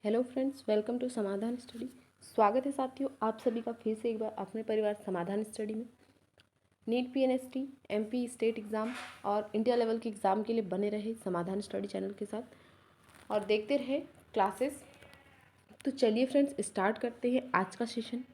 Hello friends, welcome to समाधान study. स्वागत है साथियों आप सभी का फिर से एक बार अपने परिवार समाधान स्टडी में। NEET PNST MP state exam और इंडिया लेवल के एग्ज़ाम के लिए बने रहे समाधान स्टडी चैनल के साथ और देखते रहे क्लासेस। तो चलिए फ्रेंड्स स्टार्ट करते हैं आज का सेशन।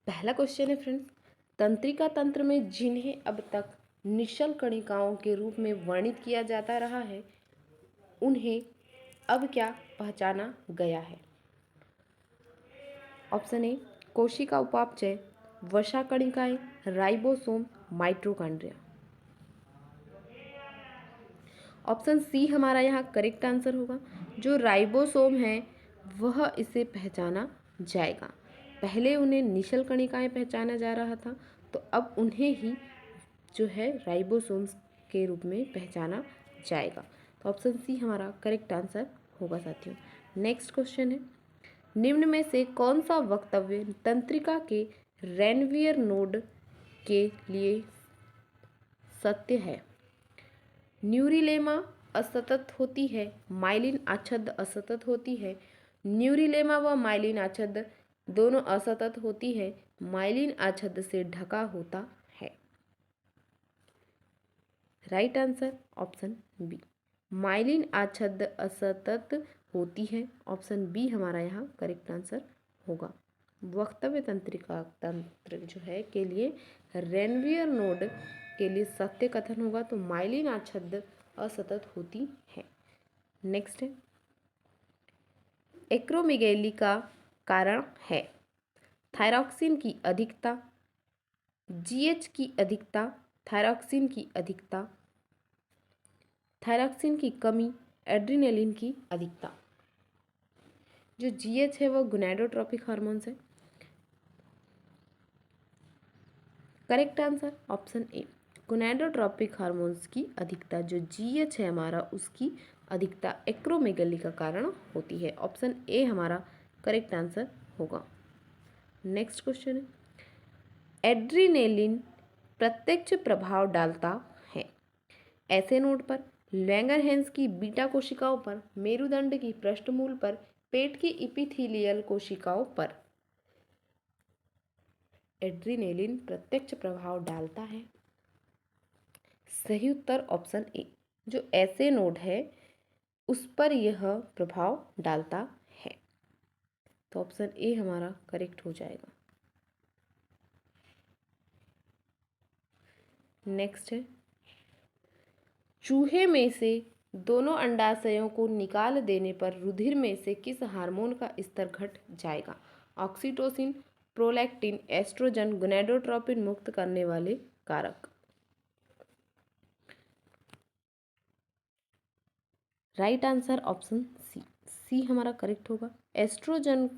पहला क्वेश्चन है फ्रेंड्स, तंत्रिका तंत्र में जिन्हें अब तक निश्चल कणिकाओं के रूप में वर्णित किया जाता रहा है उन्हें अब क्या पहचाना गया है? ऑप्शन ए कोशिका उपापचय, वसा कणिकाएं, राइबोसोम, माइटोकॉन्ड्रिया। ऑप्शन सी हमारा यहाँ करेक्ट आंसर होगा। जो राइबोसोम है वह इसे पहचाना जाएगा। पहले उन्हें निश्चल कणिकाएं पहचाना जा रहा था, तो अब उन्हें ही जो है राइबोसोम्स के रूप में पहचाना जाएगा। तो ऑप्शन सी हमारा करेक्ट आंसर होगा साथियों। नेक्स्ट क्वेश्चन है, निम्न में से कौन सा वक्तव्य तंत्रिका के रेनवियर नोड के लिए सत्य है? न्यूरिलेमा असतत होती है, माइलिन आच्छादित असतत होती है। न्यूरिलेमा व माइलिन आच्छादित दोनों असतत होती है, माइलिन आच्छादित से ढका होता है। Right answer option B, myelin आच्छादित असतत होती है। ऑप्शन बी हमारा यहाँ करेक्ट आंसर होगा। वक्तव्य तंत्रिका तंत्र जो है के लिए रेनवियर नोड के लिए सत्य कथन होगा, तो माइलिन आच्छादित असतत होती है। नेक्स्ट है, एक्रोमेगैली का कारण है थायरॉक्सिन की अधिकता, जीएच की अधिकता, थायरॉक्सिन की अधिकता, थायरॉक्सिन की कमी, एड्रिनलिन की अधिकता। जो जीएच है वो गोनाडोट्रोपिक हार्मोन्स है। Correct answer option A, gonadotropic hormones की अधिकता जो जीएच है हमारा उसकी अधिकता एक्रोमेगली का कारण होती है। ऑप्शन ए हमारा करेक्ट आंसर होगा। नेक्स्ट क्वेश्चन है, एड्रिनेलिन प्रत्यक्ष प्रभाव डालता है ऐसे नोड पर, लैंगरहैंस की बीटा कोशिकाओं पर, मेरुदंड की पृष्ठमूल पर, पेट की इपिथीलियल कोशिकाओं पर। एड्रिनेलिन प्रत्यक्ष प्रभाव डालता है। सही उत्तर ऑप्शन ए, जो ऐसे नोड है उस पर यह प्रभाव डालता है। तो ऑप्शन ए हमारा करेक्ट हो जाएगा। नेक्स्ट है, चूहे में से दोनों अंडाशयों को निकाल देने पर रुधिर में से किस हार्मोन का स्तर घट जाएगा? ऑक्सीटोसिन, प्रोलैक्टिन, एस्ट्रोजन, गोनाडोट्रोपिन मुक्त करने वाले कारक। राइट आंसर ऑप्शन सी, सी हमारा करेक्ट होगा। एस्ट्रोजन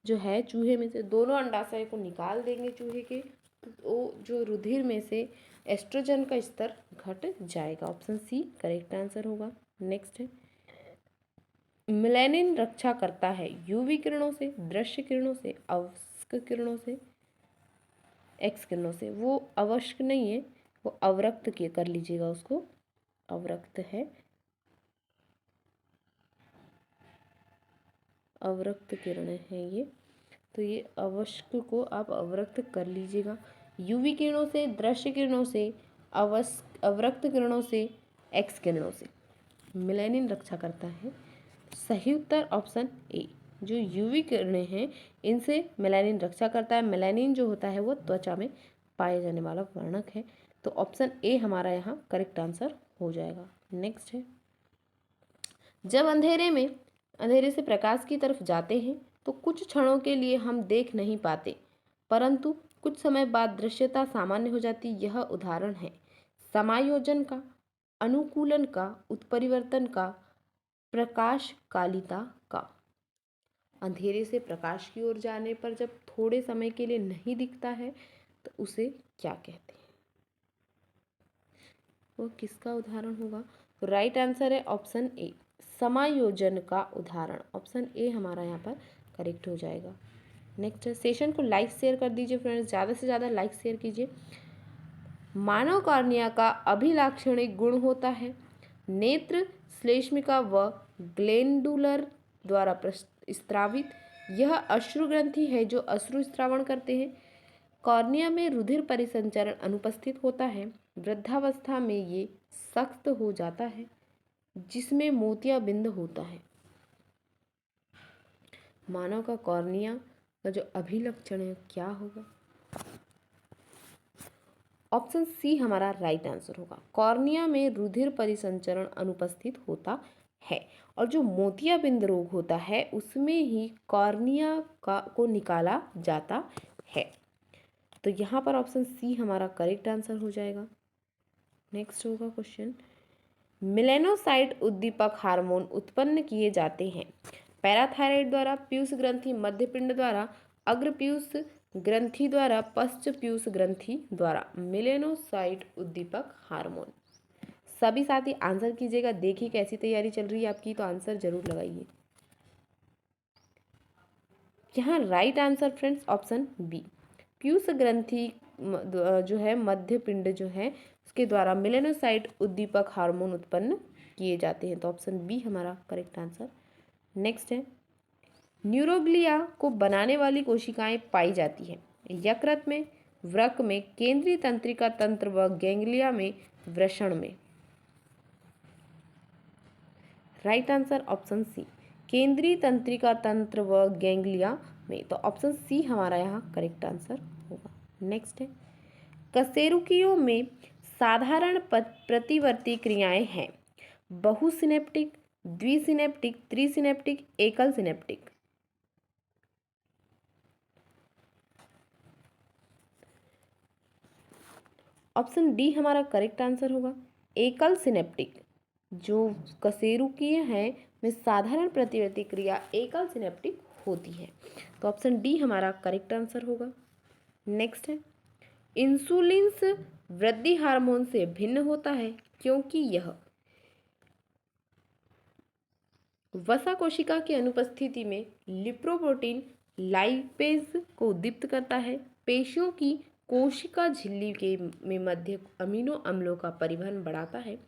जो है चूहे में से दोनों अंडाशय को निकाल देंगे चूहे के, तो जो रुधिर में से एस्ट्रोजन का स्तर घट जाएगा। ऑप्शन सी करेक्ट आंसर होगा। नेक्स्ट है, मेलानिन रक्षा करता है यूवी किरणों से, दृश्य किरणों से, अवस्क किरणों से, एक्स किरणों से। वो अवश्क नहीं है, वो अवरक्त के कर लीजिएगा उसको, अवरक्त है, अवरक्त किरणें हैं ये, तो ये अवश्क को आप अवरक्त कर लीजिएगा। यूवी किरणों से, दृश्य किरणों से, अवरक्त किरणों से, एक्स किरणों से मेलानिन रक्षा करता है। सही उत्तर ऑप्शन ए, जो यूवी किरणें हैं इनसे मेलानिन रक्षा करता है। मेलानिन जो होता है वो त्वचा में पाए जाने वाला वर्णक है, तो ऑप्शन ए हमारा यहाँ करेक्ट आंसर हो जाएगा। नेक्स्ट है, जब अंधेरे से प्रकाश की तरफ जाते हैं तो कुछ क्षणों के लिए हम देख नहीं पाते, परंतु कुछ समय बाद दृश्यता सामान्य हो जाती। यह उदाहरण है समायोजन का, अनुकूलन का, उत्परिवर्तन का, प्रकाश कालिता का। अंधेरे से प्रकाश की ओर जाने पर जब थोड़े समय के लिए नहीं दिखता है तो उसे क्या कहते हैं? वो किसका उदाहरण होगा? तो राइट आंसर है ऑप्शन ए, समायोजन का उदाहरण। ऑप्शन ए हमारा यहाँ पर करेक्ट हो जाएगा। नेक्स्ट सेशन को लाइक शेयर कर दीजिए फ्रेंड्स, ज़्यादा से ज़्यादा लाइक शेयर कीजिए। मानव कॉर्निया का अभिलाक्षणिक गुण होता है नेत्र श्लेष्मिका व ग्लैंडुलर द्वारा स्त्रावित। यह अश्रु ग्रंथि है जो अश्रु स्त्रावण करते हैं। कॉर्निया में रुधिर परिसंचरण अनुपस्थित होता है। वृद्धावस्था में ये सख्त हो जाता है जिसमें मोतियाबिंद होता है। मानव का कॉर्निया का जो अभिलक्षण है क्या होगा? ऑप्शन सी हमारा राइट आंसर होगा। कॉर्निया में रुधिर परिसंचरण अनुपस्थित होता है और जो मोतियाबिंद रोग होता है उसमें ही कॉर्निया को निकाला जाता है। तो यहाँ पर ऑप्शन सी हमारा करेक्ट आंसर हो जाएगा। नेक्स्ट होगा क्वेश्चन, मेलेनोसाइट उद्दीपक हार्मोन उत्पन्न किए जाते हैं पैराथायराइड द्वारा, पीयूष ग्रंथि, मध्यपिंड द्वारा, अग्र पीयूष ग्रंथि द्वारा, पश्च पीयूष ग्रंथि द्वारा। मेलेनोसाइट उद्दीपक हार्मोन। सभी साथी आंसर कीजिएगा, देखिए कैसी तैयारी चल रही है आपकी, तो आंसर जरूर लगाइए। यहाँ right answer friends option B, पीयूष ग्रंथि जो है मध्यपिंड जो है उसके द्वारा मेलेनोसाइट उद्दीपक हार्मोन उत्पन्न किए जाते हैं। तो ऑप्शन बी हमारा करेक्ट आंसर। नेक्स्ट है, न्यूरोग्लिया को बनाने वाली कोशिकाएं पाई जाती हैं यकृत में, वृक्क में, केंद्रीय तंत्रिका तंत्र व गैंग्लिया में, वृषण में। राइट आंसर ऑप्शन सी, केंद्रीय तंत्रिका तंत्र व गैंग्लिया में। तो ऑप्शन सी हमारा यहाँ करेक्ट आंसर होगा। नेक्स्ट है, कशेरुकियों में साधारण प्रतिवर्ती क्रियाएं हैं बहुसिनेप्टिक, द्विसिनेप्टिक, त्रिसिनेप्टिक, एकल सिनेप्टिक। ऑप्शन डी हमारा करेक्ट आंसर होगा। एकल सिनेप्टिक जो कशेरुकीय हैं में साधारण प्रतिवर्ती क्रिया एकल सिनेप्टिक होती है। तो ऑप्शन डी हमारा करेक्ट आंसर होगा। नेक्स्ट है, इंसुलिन वृद्धि हार्मोन से भिन्न होता है क्योंकि यह वसा कोशिका की अनुपस्थिति में लिपोप्रोटीन लाइपेज को उद्दीप्त करता है, पेशियों की कोशिका झिल्ली के में मध्य अमीनो अम्लों का परिवहन बढ़ाता है,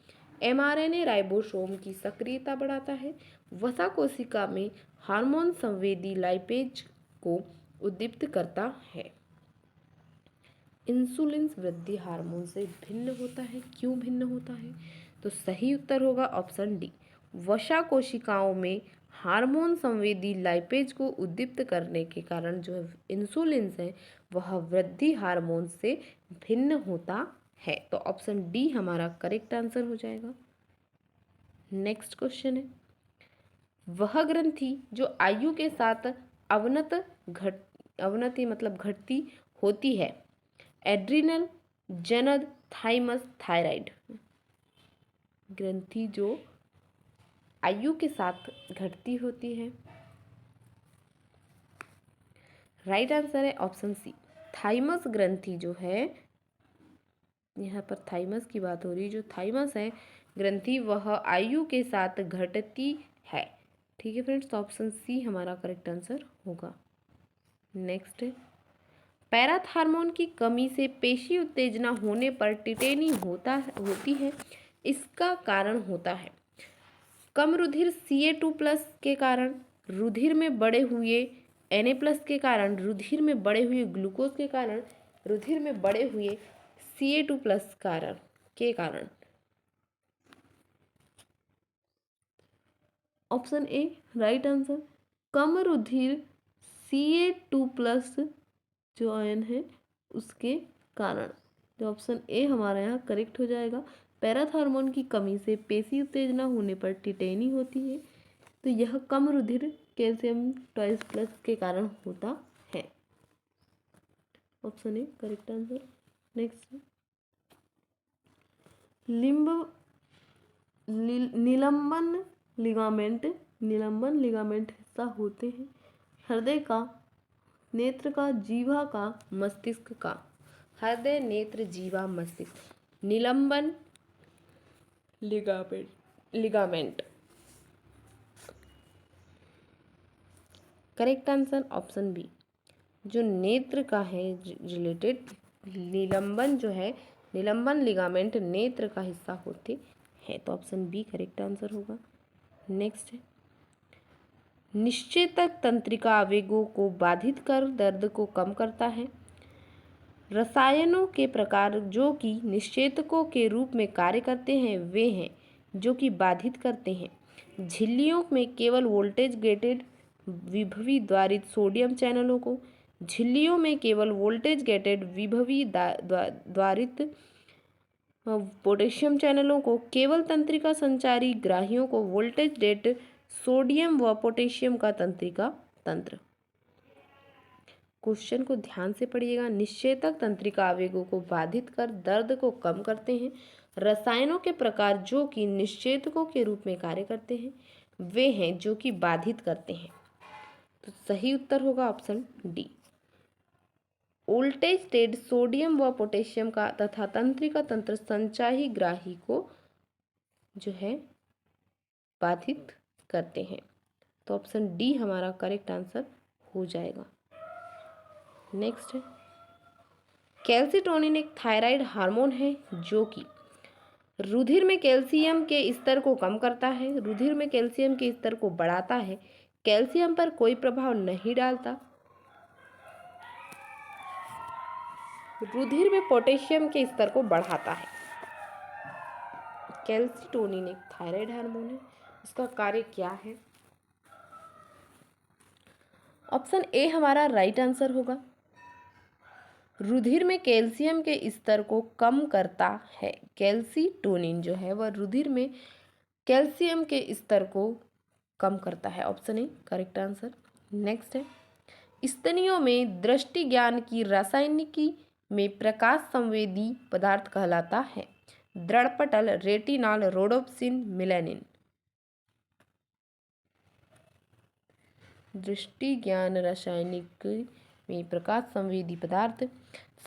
एमआरएनए राइबोसोम की सक्रियता बढ़ाता है, वसा कोशिका में हार्मोन संवेदी लाइपेज को उद्दीप्त करता है। इंसुलिन वृद्धि हार्मोन से भिन्न होता है, क्यों भिन्न होता है? तो सही उत्तर होगा ऑप्शन डी, वसा कोशिकाओं में हार्मोन संवेदी लाइपेज को उद्दीप्त करने के कारण जो इंसुलिन है वह वृद्धि हार्मोन से भिन्न होता है। तो ऑप्शन डी हमारा करेक्ट आंसर हो जाएगा। नेक्स्ट क्वेश्चन है, वह ग्रंथि जो आयु के साथ अवनति मतलब घटती होती है एड्रिनल, जनद, थाइमस, थायराइड। ग्रंथि जो आयु के साथ घटती होती है, राइट आंसर है ऑप्शन सी, थाइमस ग्रंथि जो है, यहाँ पर थाइमस की बात हो रही है, जो थाइमस है ग्रंथि वह आयु के साथ घटती है। ठीक है फ्रेंड्स, तो ऑप्शन सी हमारा करेक्ट आंसर होगा। नेक्स्ट है, पैराथ हार्मोन की कमी से पेशी उत्तेजना होने पर टिटेनी होती है, इसका कारण होता है कम रुधिर Ca2+ के कारण, रुधिर में बढ़े हुए Na+ के कारण, रुधिर में बढ़े हुए ग्लूकोज के कारण, रुधिर में बढ़े हुए Ca2+ के कारण। ऑप्शन ए राइट आंसर, कम रुधिर Ca2+ जो आयन है उसके कारण। तो ऑप्शन ए हमारा यहाँ करेक्ट हो जाएगा। पैराथ हार्मोन की कमी से पेशी उत्तेजना होने पर टिटेनी होती है, तो यह कम रुधिर कैल्शियम 2+ के कारण होता है। Option A correct answer. Next, निलंबन लिगामेंट हिस्सा होते हैं हृदय का, नेत्र का, जीवा का, मस्तिष्क का। हृदय, नेत्र, जीवा, मस्तिष्क, निलंबन ligament. Correct answer option B, जो नेत्र का है रिलेटेड, निलंबन जो है, निलंबन लिगामेंट नेत्र का हिस्सा होते हैं। तो ऑप्शन बी करेक्ट आंसर होगा। नेक्स्ट है, निश्चेतक तंत्रिका आवेगों को बाधित कर दर्द को कम करता है। रसायनों के प्रकार जो कि निश्चेतकों के रूप में कार्य करते हैं वे हैं जो कि बाधित करते हैं। झिल्लियों में केवल वोल्टेज गेटेड विभवी द्वारित सोडियम चैनलों को, झिल्लियों में केवल वोल्टेज गेटेड विभवी द्वारित पोटेशियम चैनलों को, केवल तंत्रिका संचारी ग्राहियों को वोल्टेज गेटेड सोडियम व पोटेशियम का तंत्रिका तंत्र। क्वेश्चन को ध्यान से पढ़िएगा। निश्चेतक तंत्रिका आवेगों को बाधित कर दर्द को कम करते हैं। रसायनों के प्रकार जो कि निश्चेतकों के रूप में कार्य करते हैं वे हैं जो कि बाधित करते हैं। तो सही उत्तर होगा option D. Voltage gated sodium व पोटेशियम का तथा तंत्रिका तंत्र संचाही ग्राही को जो है बाधित करते हैं। तो ऑप्शन डी हमारा करेक्ट आंसर हो जाएगा। नेक्स्ट है, कैल्सिटोनिन एक थायराइड हार्मोन है जो कि रुधिर में कैल्शियम के स्तर को कम करता है, रुधिर में कैल्शियम के स्तर को बढ़ाता है, कैल्शियम पर कोई प्रभाव नहीं डालता, रुधिर में पोटेशियम के स्तर को बढ़ाता है। कैल्सिटोनिन एक थायराइड हार्मोन है, इसका कार्य क्या है? ऑप्शन ए हमारा राइट आंसर होगा। रुधिर में कैल्शियम के स्तर को कम करता है। कैल्सिटोनिन जो है वह रुधिर में कैल्शियम के स्तर को कम करता है। Option A correct answer. Next है, स्तनियों में दृष्टि ज्ञान की रासायनिकी में प्रकाश संवेदी पदार्थ कहलाता है। दृढ़पटल, रेटिनॉल, रोडोप्सिन, मेलानिन। दृष्टि ज्ञान रासायनिक में प्रकाश संवेदी पदार्थ।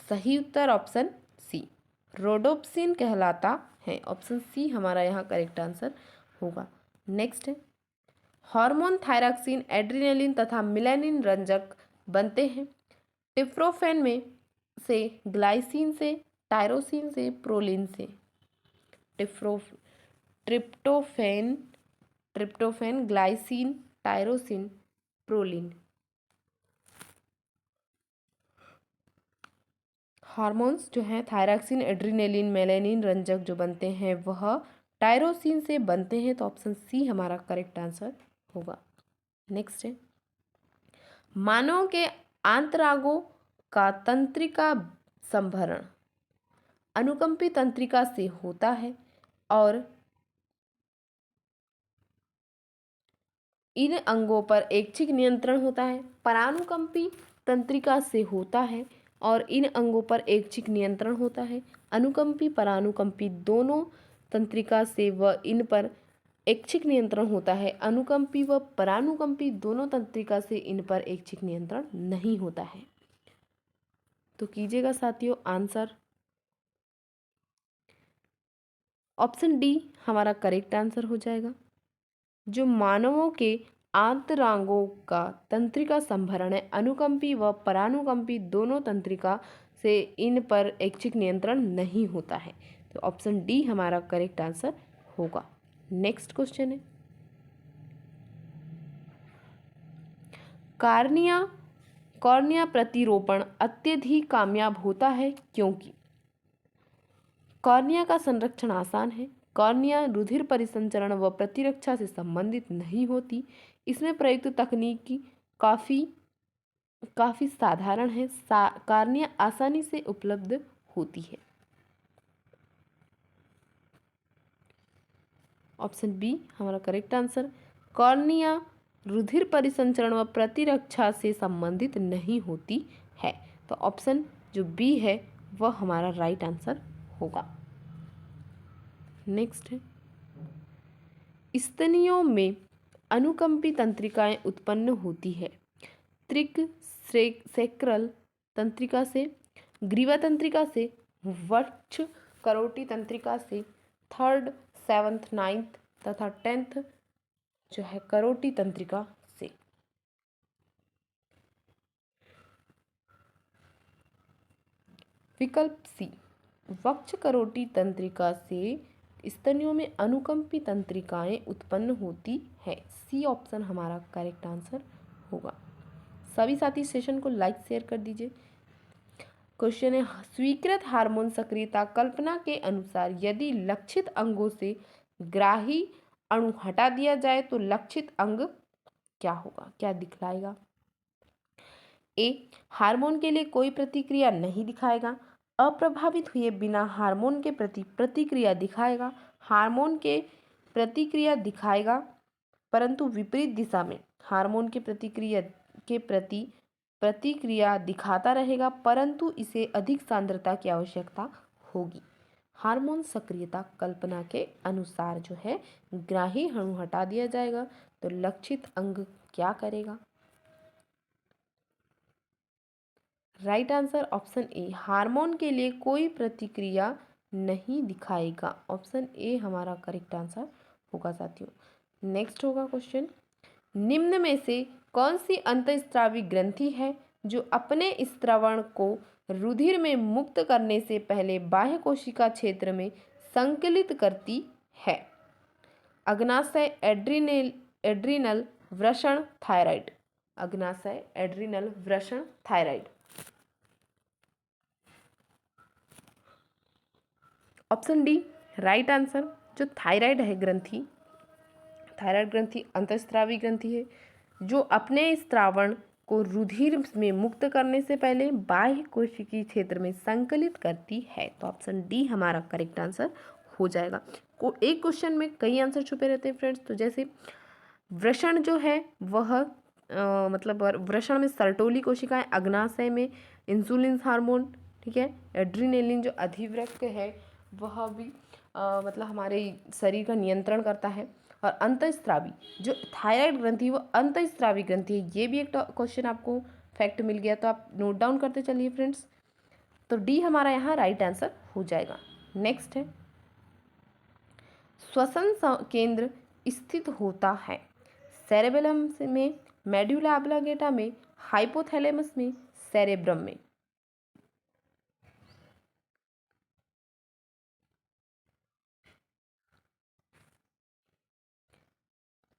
सही उत्तर ऑप्शन सी रोडोप्सिन कहलाता है। ऑप्शन सी हमारा यहाँ करेक्ट आंसर होगा। नेक्स्ट है, हार्मोन थायरॉक्सिन, एड्रेनलिन तथा मेलानिन रंजक बनते हैं। ट्रिप्टोफैन में से, ग्लाइसिन से, टायरोसिन से, प्रोलिन से। Tryptophan, glycine, tyrosine, proline. Hormones जो हैं थायरॉक्सिन, एड्रेनलिन, मेलानिन रंजक जो बनते हैं वह टायरोसिन से बनते हैं। तो ऑप्शन सी हमारा करेक्ट आंसर होगा। नेक्स्ट है, मानव के आंतरांगों का तंत्रिका संभरण अनुकंपी तंत्रिका से होता है और इन अंगों पर ऐच्छिक नियंत्रण होता है। परानुकंपी तंत्रिका से होता है और इन अंगों पर ऐच्छिक नियंत्रण होता है। अनुकंपी, परानुकंपी दोनों तंत्रिका से व इन पर ऐच्छिक नियंत्रण होता है। अनुकंपी व परानुकंपी दोनों तंत्रिका से इन पर ऐच्छिक नियंत्रण नहीं होता है। तो कीजिएगा साथियों आंसर। ऑप्शन डी हमारा करेक्ट आंसर हो जाएगा। जो मानवों के आंतरांगों का तंत्रिका संभरण है, अनुकंपी व परानुकंपी दोनों तंत्रिका से इन पर ऐच्छिक नियंत्रण नहीं होता है। तो ऑप्शन डी हमारा करेक्ट आंसर होगा। नेक्स्ट क्वेश्चन है, कॉर्निया प्रतिरोपण अत्यधिक कामयाब होता है क्योंकि कॉर्निया का संरक्षण आसान है, कॉर्निया रुधिर परिसंचरण व प्रतिरक्षा से संबंधित नहीं होती, इसमें प्रयुक्त तकनीक काफ़ी साधारण है, कॉर्निया आसानी से उपलब्ध होती है। ऑप्शन बी हमारा करेक्ट आंसर। कॉर्निया रुधिर परिसंचरण व प्रतिरक्षा से संबंधित नहीं होती है। तो ऑप्शन जो बी है वह हमारा राइट आंसर होगा। नेक्स्ट है, स्तनियों में अनुकंपी तंत्रिकाएं उत्पन्न होती है। त्रिक सेक्रल तंत्रिका से, ग्रीवा तंत्रिका से, वक्ष करोटी तंत्रिका से, थर्ड, सेवंथ, नाइन्थ तथा 10th जो है करोटी तंत्रिका से। विकल्प सी, वक्ष करोटी तंत्रिका से स्तनियों में अनुकंपी तंत्रिकाएं उत्पन्न होती है। सी ऑप्शन हमारा करेक्ट आंसर होगा। सभी साथी सेशन को लाइक शेयर कर दीजिए। क्वेश्चन है, स्वीकृत हार्मोन सक्रियता कल्पना के अनुसार यदि लक्षित अंगों से ग्राही अणु हटा दिया जाए तो लक्षित अंग क्या होगा, क्या दिखलाएगा? ए, हार्मोन के लिए कोई प्रतिक्रिया नहीं दिखाएगा, अप्रभावित हुए बिना हार्मोन के प्रति प्रतिक्रिया दिखाएगा, हार्मोन के प्रतिक्रिया दिखाएगा परंतु विपरीत दिशा में, हार्मोन के प्रतिक्रिया के प्रति प्रतिक्रिया दिखाता रहेगा परंतु इसे अधिक सांद्रता की आवश्यकता होगी। हार्मोन सक्रियता कल्पना के अनुसार जो है ग्राही अणु हटा दिया जाएगा तो लक्षित अंग क्या करेगा? Right answer option A, hormone के लिए कोई प्रतिक्रिया नहीं दिखाएगा। ऑप्शन ए हमारा करेक्ट आंसर होगा साथियों। नेक्स्ट होगा क्वेश्चन, निम्न में से कौन सी अंतःस्रावी ग्रंथि है जो अपने स्त्रवण को रुधिर में मुक्त करने से पहले बाह्य कोशिका क्षेत्र में संकलित करती है? अग्नाशय, एड्रिनल, वृषण, थायराइड। अग्नाशय, एड्रिनल, वृषण, thyroid. Option D right answer. जो थायराइड है ग्रंथि, थायराइड ग्रंथि अंतःस्रावी ग्रंथि है जो अपने स्त्रावण को रुधिर में मुक्त करने से पहले बाह्य कोशिकीय क्षेत्र में संकलित करती है। तो ऑप्शन डी हमारा करेक्ट आंसर हो जाएगा। एक क्वेश्चन में कई आंसर छुपे रहते हैं फ्रेंड्स। तो जैसे वृषण जो है वह मतलब वृषण में सर्टोली कोशिकाएं, अग्नाशय में इंसुलिन हार्मोन, ठीक है, एड्रिनेलिन जो अधिवृक्क है वह भी मतलब हमारे शरीर का नियंत्रण करता है, और अंतःस्रावी जो थायराइड ग्रंथि वो अंतःस्रावी ग्रंथि है। ये भी एक क्वेश्चन आपको फैक्ट मिल गया तो आप नोट डाउन करते चलिए फ्रेंड्स। तो डी हमारा यहाँ राइट आंसर हो जाएगा। नेक्स्ट है, श्वसन केंद्र स्थित होता है सेरेबेलम में, मेड्यूला ऑब्लिंगेटा में, हाइपोथैलेमस में, सेरेब्रम में।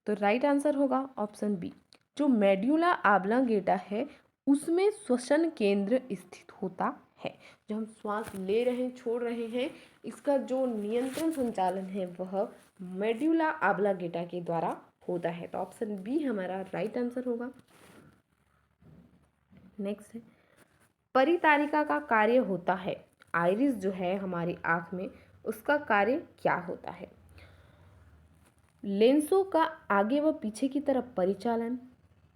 तो राइट आंसर होगा ऑप्शन बी, जो मेड्यूला ऑब्लिंगेटा है उसमें श्वसन केंद्र स्थित होता है। जो हम श्वास ले रहे हैं, छोड़ रहे हैं, इसका जो नियंत्रण संचालन है वह मेड्यूला ऑब्लिंगेटा के द्वारा होता है। तो ऑप्शन बी हमारा राइट आंसर होगा। नेक्स्ट है, परितारिका का कार्य होता है, आइरिस जो है हमारी आँख में उसका कार्य क्या होता है? लेंसों का आगे व पीछे की तरफ परिचालन,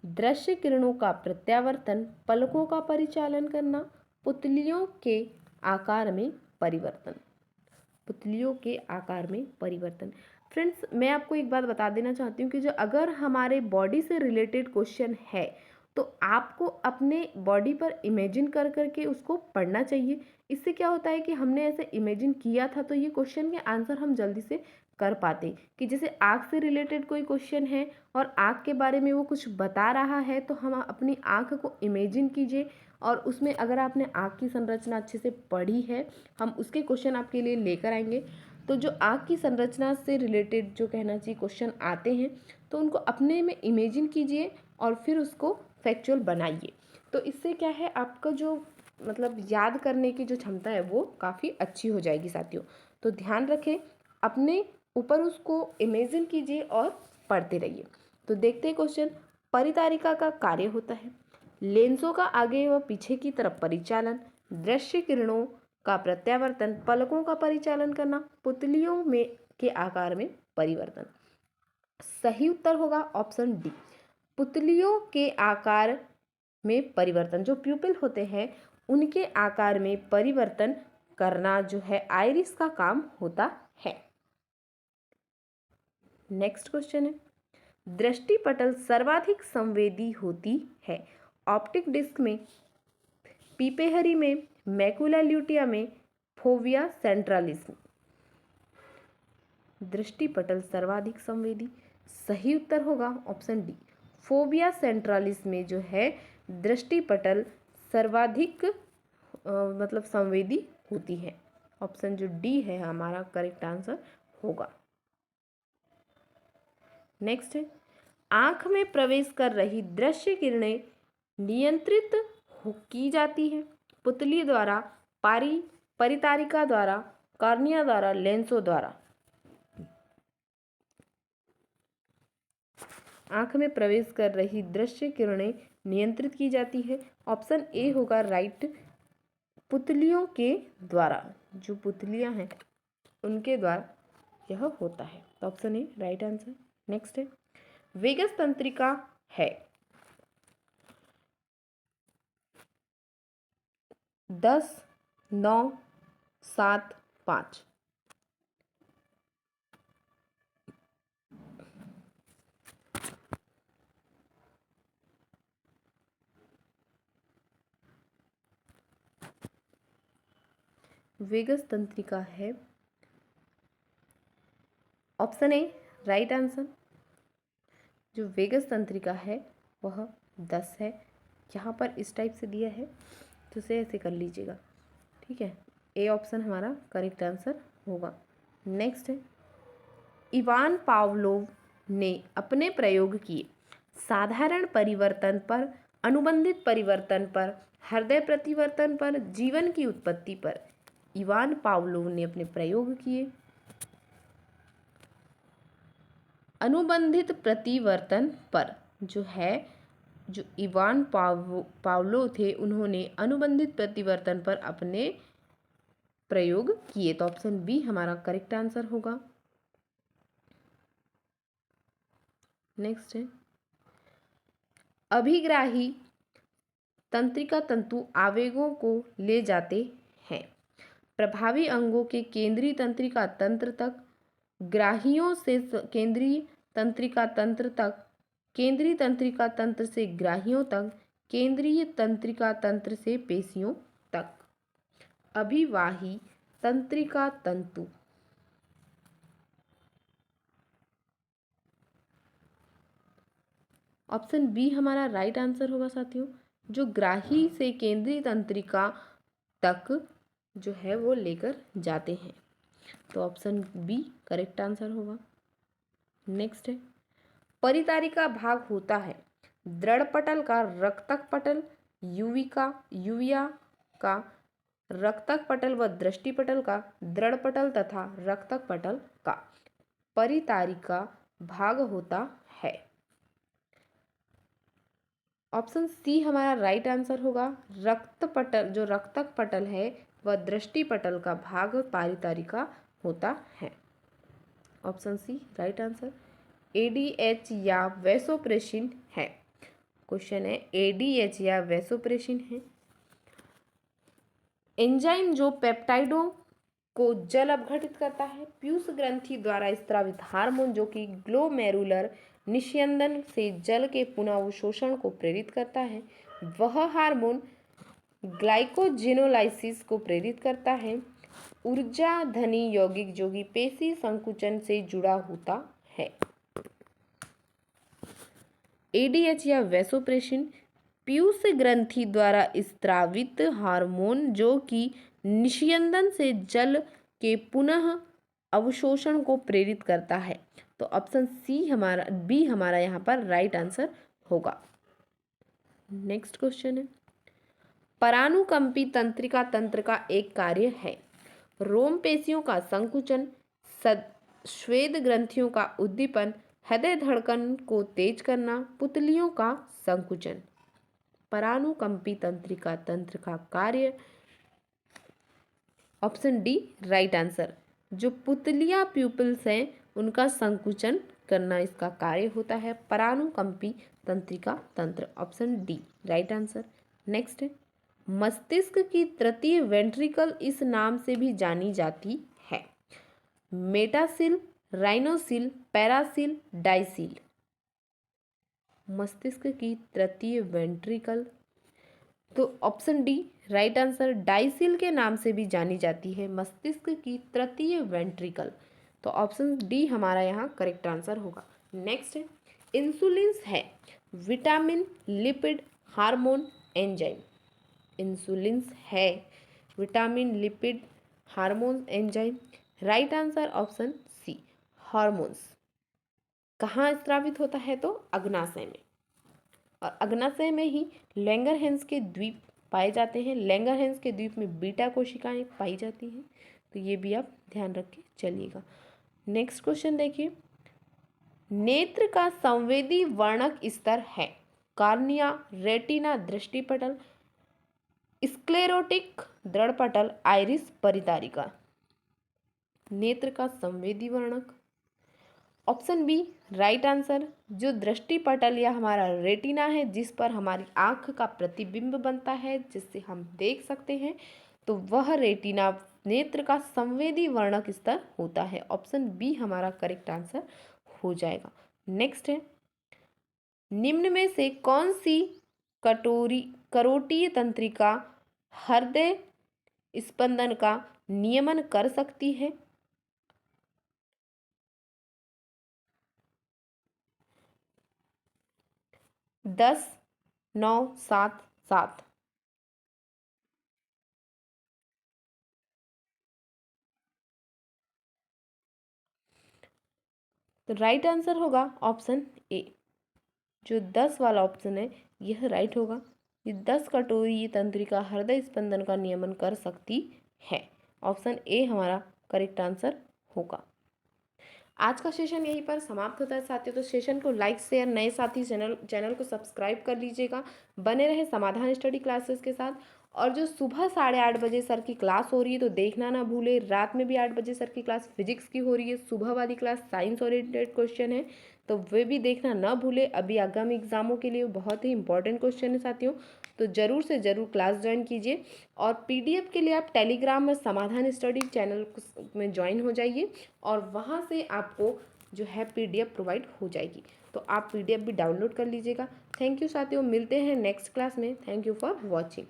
दृश्य किरणों का प्रत्यावर्तन, पलकों का परिचालन करना, पुतलियों के आकार में परिवर्तन। पुतलियों के आकार में परिवर्तन। फ्रेंड्स मैं आपको एक बात बता देना चाहती हूँ कि जो अगर हमारे बॉडी से रिलेटेड क्वेश्चन है तो आपको अपने बॉडी पर इमेजिन कर करके उसको पढ़ना चाहिए। इससे क्या होता है कि हमने ऐसे इमेजिन किया था तो ये क्वेश्चन के आंसर हम जल्दी से कर पाते। कि जैसे आँख से रिलेटेड कोई क्वेश्चन है और आँख के बारे में वो कुछ बता रहा है तो हम अपनी आँख को इमेजिन कीजिए और उसमें अगर आपने आँख की संरचना अच्छे से पढ़ी है, हम उसके क्वेश्चन आपके लिए लेकर आएंगे। तो जो आँख की संरचना से रिलेटेड जो कहना चाहिए क्वेश्चन आते हैं तो उनको अपने में इमेजिन कीजिए और फिर उसको फैक्चुअल बनाइए। तो इससे क्या है, आपका जो मतलब याद करने की जो क्षमता है वो काफ़ी अच्छी हो जाएगी साथियों। तो ध्यान रखें, अपने ऊपर उसको इमेजिन कीजिए और पढ़ते रहिए। तो देखते हैं क्वेश्चन, परितारिका का कार्य होता है लेंसों का आगे व पीछे की तरफ परिचालन, दृश्य किरणों का प्रत्यावर्तन, पलकों का परिचालन करना, पुतलियों में के आकार में परिवर्तन। सही उत्तर होगा ऑप्शन डी, पुतलियों के आकार में परिवर्तन। जो प्यूपिल होते हैं उनके आकार में परिवर्तन करना जो है आइरिस का काम होता है। नेक्स्ट क्वेश्चन है, दृष्टिपटल सर्वाधिक संवेदी होती है ऑप्टिक डिस्क में, पीपेहरी में, मैकुला ल्यूटिया में, फोविया सेंट्रालिस में। दृष्टिपटल सर्वाधिक संवेदी, सही उत्तर होगा ऑप्शन डी, फोविया सेंट्रालिस में जो है दृष्टिपटल सर्वाधिक मतलब संवेदी होती है। ऑप्शन जो डी है हमारा करेक्ट आंसर होगा। नेक्स्ट है, आंख में प्रवेश कर रही दृश्य किरणें नियंत्रित की जाती है पुतली द्वारा, परितारिका द्वारा, कॉर्निया द्वारा, लेंसों द्वारा। आंख में प्रवेश कर रही दृश्य किरणें नियंत्रित की जाती है। ऑप्शन ए होगा राइट, पुतलियों के द्वारा, जो पुतलियां हैं उनके द्वारा यह होता है। तो option A right answer. Next है, वेगस तंत्रिका है 10, 9, 7, 5। वेगस तंत्रिका है ऑप्शन ए राइट आंसर। जो वेगस तंत्रिका है वह 10 है। यहाँ पर इस टाइप से दिया है तो उसे ऐसे कर लीजिएगा, ठीक है। ए ऑप्शन हमारा करेक्ट आंसर होगा। नेक्स्ट है, इवान पावलोव ने अपने प्रयोग किए साधारण परिवर्तन पर, अनुबंधित परिवर्तन पर, हृदय प्रतिवर्तन पर, जीवन की उत्पत्ति पर। इवान पावलोव ने अपने प्रयोग किए अनुबंधित प्रतिवर्तन पर, जो है जो इवान पावलोव थे उन्होंने अनुबंधित प्रतिवर्तन पर अपने प्रयोग किए। तो ऑप्शन बी हमारा करेक्ट आंसर होगा। नेक्स्ट है, अभिग्राही तंत्रिका तंतु आवेगों को ले जाते हैं प्रभावी अंगों के केंद्रीय तंत्रिका तंत्र तक, ग्राहियों से केंद्रीय तंत्रिका तंत्र तक, केंद्रीय तंत्रिका तंत्र से ग्राहियों तक, केंद्रीय तंत्रिका तंत्र से पेशियों तक। अभिवाही तंत्रिका तंतु, ऑप्शन बी हमारा राइट आंसर होगा साथियों। जो ग्राही से केंद्रीय तंत्रिका तक जो है वो लेकर जाते हैं। तो ऑप्शन बी करेक्ट आंसर होगा। नेक्स्ट है, परितारिका भाग होता है दृढ़ पटल का, रक्तक पटल, यूविया का, रक्तक पटल व दृष्टि पटल का, दृढ़ पटल तथा रक्तक पटल का। परितारिका भाग होता है। ऑप्शन सी हमारा राइट आंसर होगा। रक्त पटल, जो रक्तक पटल है वह दृष्टि पटल का भाग परितारिका होता है। Option C right answer. ADH या वैसोप्रेसिन है। क्वेश्चन है एडीएच या वैसोप्रेसिन है एंजाइम जो पेप्टाइडों को जल अपघटित करता है। पीयूष ग्रंथि द्वारा स्त्रावित हार्मोन जो कि ग्लोमेरुलर निस्यंदन से जल के पुनः अवशोषण को प्रेरित करता है। वह हार्मोन ग्लाइकोजेनोलाइसिस को प्रेरित करता है। ऊर्जा धनी यौगिक जो कि पेशी संकुचन से जुड़ा होता है। एडीएच या वैसोप्रेसिन पीयूष ग्रंथि द्वारा स्त्रावित हार्मोन जो कि निस्यंदन से जल के पुनः अवशोषण को प्रेरित करता है। तो ऑप्शन सी हमारा बी हमारा यहाँ पर राइट आंसर होगा। नेक्स्ट क्वेश्चन है, परानुकंपी तंत्रिका तंत्र का एक कार्य है रोम पेशियों का संकुचन, श्वेत ग्रंथियों का उद्दीपन, हृदय धड़कन को तेज करना, पुतलियों का संकुचन। परानुकंपी तंत्रिका तंत्र का कार्य ऑप्शन डी राइट आंसर। जो पुतलियां प्यूपल्स हैं उनका संकुचन करना इसका कार्य होता है परानुकंपी तंत्रिका तंत्र। Option D right answer. Next है, मस्तिष्क की तृतीय वेंट्रिकल इस नाम से भी जानी जाती है मेटासिल, राइनोसिल, पैरासिल, डाइसिल। मस्तिष्क की तृतीय वेंट्रिकल, तो ऑप्शन डी राइट आंसर। डाइसिल के नाम से भी जानी जाती है मस्तिष्क की तृतीय वेंट्रिकल। तो ऑप्शन डी हमारा यहाँ करेक्ट आंसर होगा। नेक्स्ट है, इंसुलिन है vitamin, lipid, hormone, enzyme. Insulin है vitamin, lipid, hormones, enzyme. Right answer option C, hormones. कहाँ स्रावित होता है? तो अग्नाशय में, और अग्नाशय में ही लैंगरहैंस के द्वीप पाए जाते हैं। लैंगरहैंस के द्वीप में बीटा कोशिकाएं पाई जाती हैं, तो ये भी आप ध्यान रख के चलिएगा। नेक्स्ट क्वेश्चन देखिए, नेत्र का संवेदी वर्णक स्तर है? कार्निया, रेटिना, दृष्टिपटल, स्क्लेरोटिक दृढ़पटल, आइरिस, परितारिका। नेत्र का संवेदी वर्णक ऑप्शन बी राइट आंसर। जो दृष्टिपटल या हमारा रेटिना है, जिस पर हमारी आंख का प्रतिबिंब बनता है, जिससे हम देख सकते हैं, तो वह रेटिना नेत्र का संवेदी वर्णक स्तर होता है। ऑप्शन बी हमारा करेक्ट आंसर हो जाएगा। नेक्स्ट है, निम्न में से कौन सी करोटीय तंत्रिका हृदय स्पंदन का नियमन कर सकती है? 10, 9, 7, 7। तो राइट आंसर होगा ऑप्शन ए। जो 10 वाला ऑप्शन है यह राइट होगा। ये 10 कटोरी तंत्रिका हृदय स्पंदन का नियमन कर सकती है। ऑप्शन ए हमारा करेक्ट आंसर होगा। आज का सेशन यहीं पर समाप्त होता है साथियों। तो सेशन को लाइक शेयर, नए साथी चैनल को सब्सक्राइब कर लीजिएगा। बने रहे समाधान स्टडी क्लासेस के साथ। और जो सुबह 8:30 बजे सर की क्लास हो रही है तो देखना ना भूले। रात में भी 8 बजे सर की क्लास फिजिक्स की हो रही है। सुबह वाली क्लास साइंस ओरिएंटेड क्वेश्चन है, तो वे भी देखना ना भूले। अभी आगामी एग्जामों के लिए बहुत ही इंपॉर्टेंट क्वेश्चन है साथियों, तो ज़रूर से ज़रूर क्लास ज्वाइन कीजिए। और पीडीएफ के लिए आप टेलीग्राम में समाधान स्टडी चैनल में ज्वाइन हो जाइए, और वहाँ से आपको जो है पीडीएफ प्रोवाइड हो जाएगी, तो आप पीडीएफ भी डाउनलोड कर लीजिएगा। थैंक यू साथियों, मिलते हैं नेक्स्ट क्लास में। Thank you for watching.